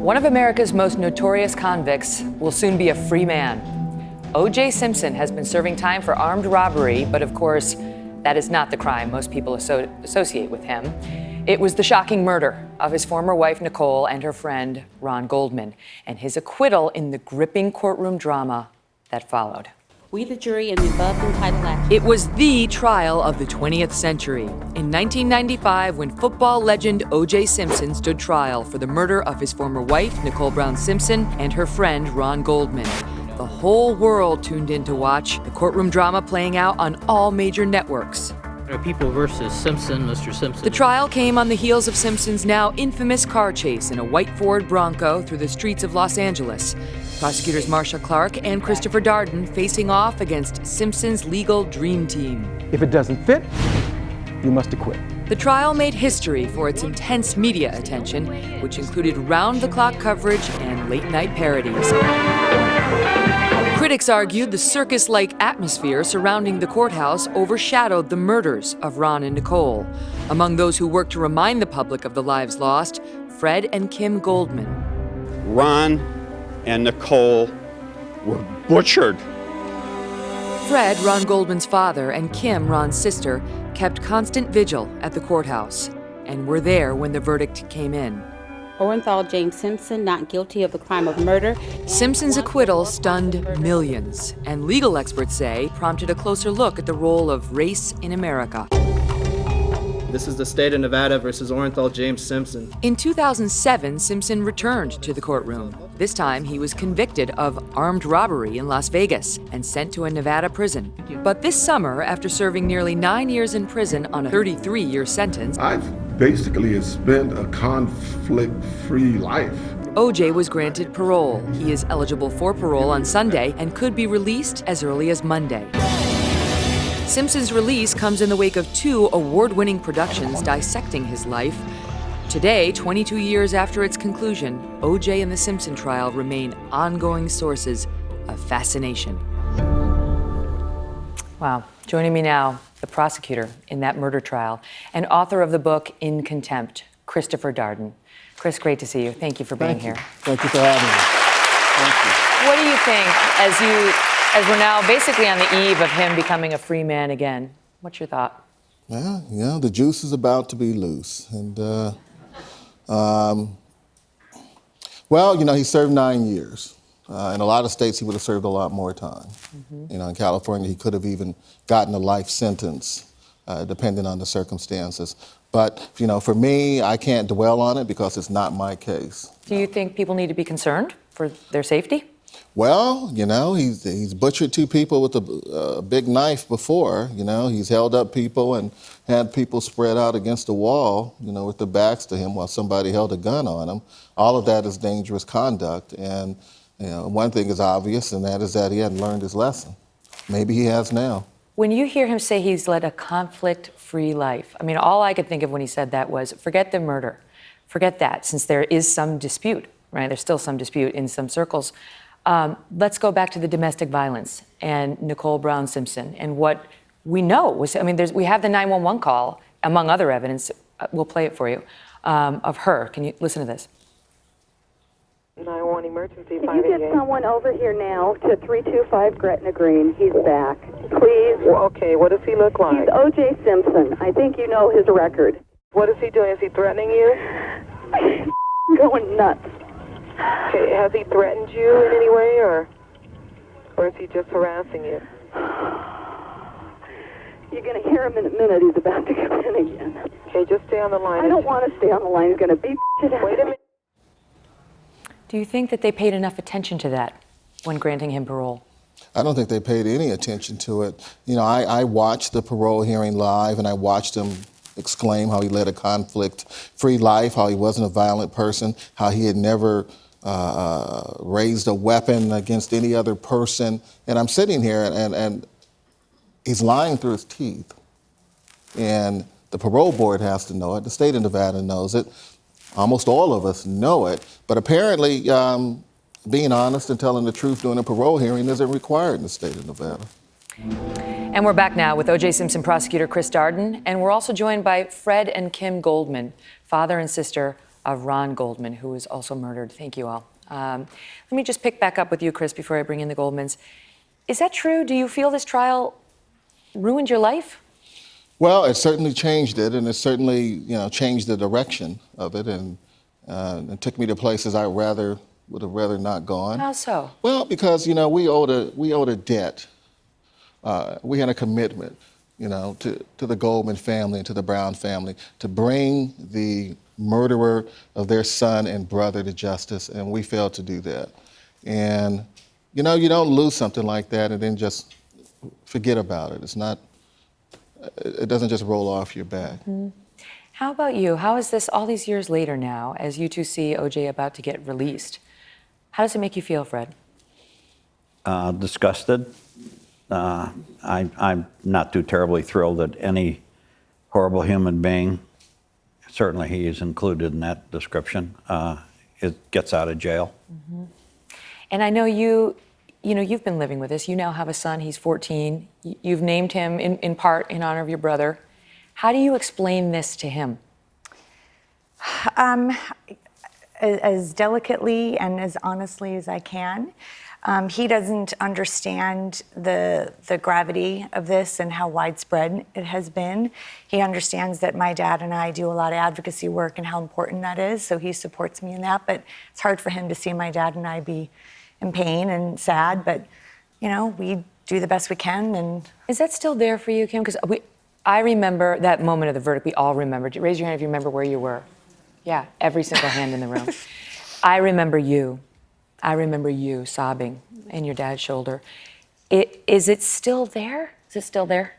One of America's most notorious convicts will soon be a free man. O.J. Simpson has been serving time for armed robbery, but of course, that is not the crime most people associate with him. It was the shocking murder of his former wife, Nicole, and her friend, Ron Goldman, and his acquittal in the gripping courtroom drama that followed. We, the jury, in the above entitled action. It was the trial of the 20th century. In 1995, when football legend O.J. Simpson stood trial for the murder of his former wife, Nicole Brown Simpson, and her friend, Ron Goldman. The whole world tuned in to watch the courtroom drama playing out on all major networks. People versus Simpson, Mr. Simpson. The trial came on the heels of Simpson's now infamous car chase in a white Ford Bronco through the streets of Los Angeles. Prosecutors Marsha Clark and Christopher Darden facing off against Simpson's legal dream team. If it doesn't fit, you must acquit. The trial made history for its intense media attention, which included round-the-clock coverage and late-night parodies. Critics argued the circus-like atmosphere surrounding the courthouse overshadowed the murders of Ron and Nicole. Among those who worked to remind the public of the lives lost, Fred and Kim Goldman. Ron and Nicole were butchered. Fred, Ron Goldman's father, and Kim, Ron's sister, kept constant vigil at the courthouse and were there when the verdict came in. Orenthal James Simpson, not guilty of the crime of murder. Simpson's acquittal stunned millions, and legal experts say prompted a closer look at the role of race in America. This is the state of Nevada versus Orenthal James Simpson. In 2007, Simpson returned to the courtroom. This time, he was convicted of armed robbery in Las Vegas and sent to a Nevada prison. But this summer, after serving nearly 9 years in prison on a 33-year sentence, I've basically spent a conflict-free life. O.J. was granted parole. He is eligible for parole on Sunday and could be released as early as Monday. Simpson's release comes in the wake of 2 award-winning productions dissecting his life. Today, 22 years after its conclusion, O.J. and the Simpson trial remain ongoing sources of fascination. Wow. Joining me now, the prosecutor in that murder trial and author of the book In Contempt, Christopher Darden. Chris, great to see you. Thank you for being here. Thank you for having me. Thank you. What do you think as we're now basically on the eve of him becoming a free man again? What's your thought? Well, you know, the juice is about to be loose. And, well, you know, he served 9 years. In a lot of states, he would have served a lot more time. You know, in California, he could have even gotten a life sentence, depending on the circumstances. But, you know, for me, I can't dwell on it because it's not my case. Do you think people need to be concerned for their safety? Well, you know, he's butchered 2 people with a big knife before. You know, he's held up people and had people spread out against the wall, you know, with their backs to him while somebody held a gun on him. All of that is dangerous conduct. And, you know, one thing is obvious, and that is that he hadn't learned his lesson. Maybe he has now. When you hear him say he's led a conflict-free life, I mean, all I could think of when he said that was, forget the murder. Forget that, since there is some dispute, right? There's still some dispute in some circles. Let's go back to the domestic violence and Nicole Brown Simpson and what we know was, I mean, we have the 911 call, among other evidence, we'll play it for you, of her. Can you listen to this? 911 emergency. Can you get someone over here now to 325 Gretna Green? He's back. Please. Well, okay, what does he look like? He's O.J. Simpson. I think you know his record. What is he doing? Is he threatening you? Going nuts. Okay, has he threatened you in any way, or is he just harassing you? You're going to hear him in a minute. He's about to come in again. Okay, just stay on the line. I don't want to stay on the line. He's going to beat it out. Wait a minute. Do you think that they paid enough attention to that when granting him parole? I don't think they paid any attention to it. You know, I watched the parole hearing live, and I watched him exclaim how he led a conflict-free life, how he wasn't a violent person, how he had never raised a weapon against any other person. And I'm sitting here, and he's lying through his teeth. And the parole board has to know it. The state of Nevada knows it. Almost all of us know it. But apparently, being honest and telling the truth during a parole hearing isn't required in the state of Nevada. And we're back now with O.J. Simpson prosecutor Chris Darden, and we're also joined by Fred and Kim Goldman, father and sister of Ron Goldman, who was also murdered. Thank you all. Let me just pick back up with you, Chris, before I bring in the Goldmans. Is that true? Do you feel this trial ruined your life? Well, it certainly changed it, and it certainly, changed the direction of it, and it took me to places I would have rather not gone. How so? Well, because we owed a debt. We had a commitment, to the Goldman family and to the Brown family to bring the murderer of their son and brother to justice, and we failed to do that. And you don't lose something like that and then just forget about it. It doesn't just roll off your back. Mm-hmm. How about you? How is this all these years later now, as you two see OJ about to get released? How does it make you feel, Fred? Disgusted. I'm not too terribly thrilled that any horrible human being, certainly he is included in that description, gets out of jail. Mm-hmm. And I know you've been living with this. You now have a son. He's 14. You've named him in part in honor of your brother. How do you explain this to him? As delicately and as honestly as I can. He doesn't understand the gravity of this and how widespread it has been. He understands that my dad and I do a lot of advocacy work and how important that is, so he supports me in that. But it's hard for him to see my dad and I be in pain and sad, but we do the best we can. And is that still there for you, Kim? Because I remember that moment of the verdict. We all remember. Raise your hand if you remember where you were. Yeah, every single hand in the room. I remember you sobbing in your dad's shoulder. Is it still there? Is it still there?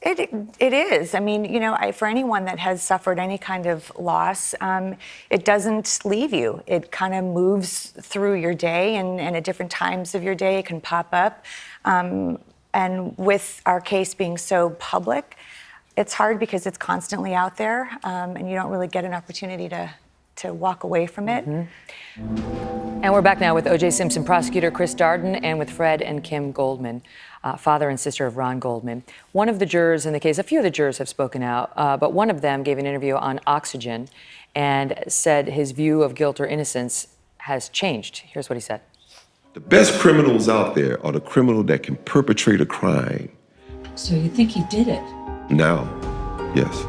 It is. I mean, for anyone that has suffered any kind of loss, it doesn't leave you. It kind of moves through your day, and at different times of your day, it can pop up. And with our case being so public, it's hard because it's constantly out there, and you don't really get an opportunity to walk away from it. Mm-hmm. And we're back now with O.J. Simpson prosecutor Chris Darden and with Fred and Kim Goldman, father and sister of Ron Goldman. One of the jurors in the case, a few of the jurors have spoken out, but one of them gave an interview on Oxygen and said his view of guilt or innocence has changed. Here's what he said. The best criminals out there are the criminal that can perpetrate a crime. So you think he did it? Now, yes.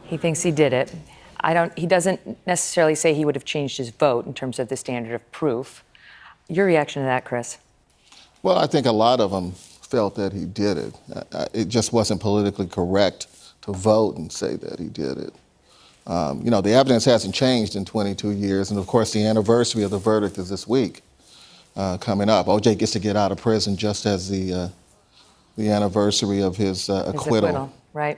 He thinks he did it. He doesn't necessarily say he would have changed his vote in terms of the standard of proof. Your reaction to that, Chris? Well, I think a lot of them felt that he did it. It just wasn't politically correct to vote and say that he did it. The evidence hasn't changed in 22 years, and of course the anniversary of the verdict is this week coming up. OJ gets to get out of prison just as the anniversary of his acquittal. Right.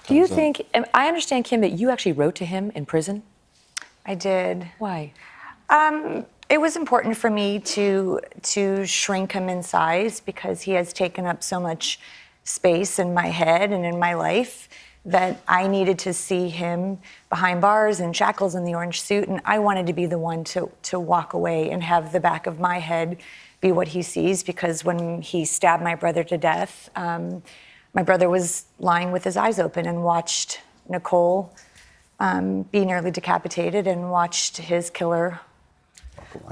Do you think, I understand, Kim, that you actually wrote to him in prison? I did. Why? It was important for me to shrink him in size because he has taken up so much space in my head and in my life that I needed to see him behind bars and shackles in the orange suit, and I wanted to be the one to walk away and have the back of my head be what he sees, because when he stabbed my brother to death, my brother was lying with his eyes open and watched Nicole be nearly decapitated and watched his killer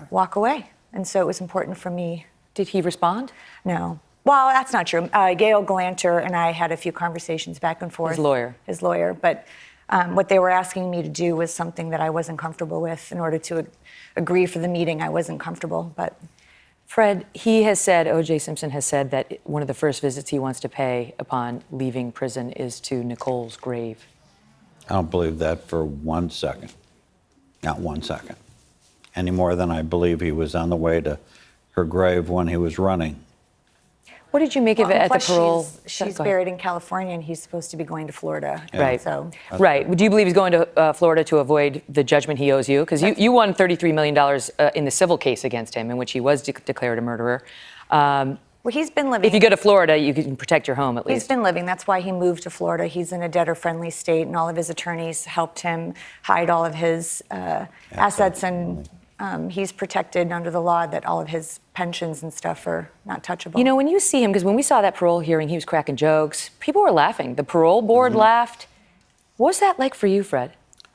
walk away. And so it was important for me. Did he respond? No. Well, that's not true. Gail Galanter and I had a few conversations back and forth. His lawyer. But what they were asking me to do was something that I wasn't comfortable with. In order to agree for the meeting, I wasn't comfortable. But Fred, O.J. Simpson has said that one of the first visits he wants to pay upon leaving prison is to Nicole's grave. I don't believe that for 1 second. Not 1 second. Any more than I believe he was on the way to her grave when he was running. What did you make of it at the parole? She's buried in California, and he's supposed to be going to Florida. Yeah. Right. So. Right. Do you believe he's going to Florida to avoid the judgment he owes you? Because you won $33 million in the civil case against him, in which he was declared a murderer. Well, he's been living. If you go to Florida, you can protect your home at least. He's been living. That's why he moved to Florida. He's in a debtor-friendly state, and all of his attorneys helped him hide all of his assets, and he's protected under the law that all of his pensions and stuff are not touchable. You know, when you see him, because when we saw that parole hearing, he was cracking jokes. People were laughing. The parole board laughed. What was that like for you, Fred?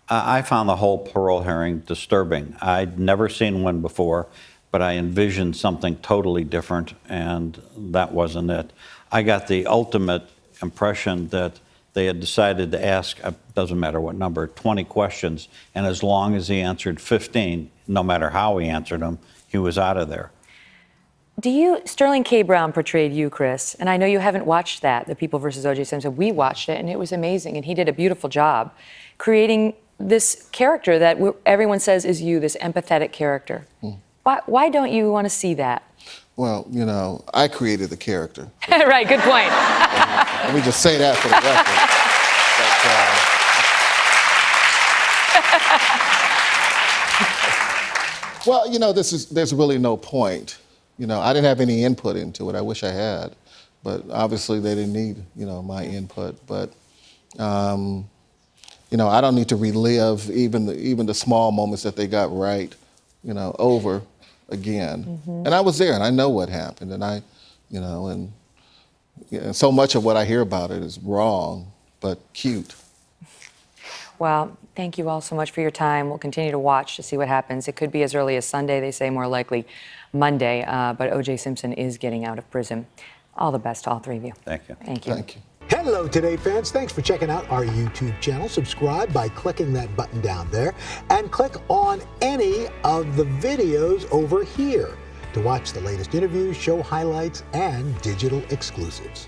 I found the whole parole hearing disturbing. I'd never seen one before, but I envisioned something totally different, and that wasn't it. I got the ultimate impression that they had decided to ask, doesn't matter what number, 20 questions, and as long as he answered 15, no matter how he answered them, he was out of there. Sterling K. Brown portrayed you, Chris, and I know you haven't watched that, The People versus O.J. Simpson. We watched it, and it was amazing, and he did a beautiful job creating this character that everyone says is you, this empathetic character. Why don't you want to see that? Well, you know, I created the character. Right, good point. Let me just say that for the record. Well, you know, there's really no point. You know, I didn't have any input into it. I wish I had, but obviously they didn't need, you know, my input. But, you know, I don't need to relive even the small moments that they got right, you know, over again. And I was there, and I know what happened, and you know, and so much of what I hear about it is wrong, but cute. Well, thank you all so much for your time. We'll continue to watch to see what happens. It could be as early as Sunday, they say, more likely Monday, but O.J. Simpson is getting out of prison. All the best to all three of you. Thank you. Thank you. Thank you. Hello, Today fans. Thanks for checking out our YouTube channel. Subscribe by clicking that button down there and click on any of the videos over here to watch the latest interviews, show highlights, and digital exclusives.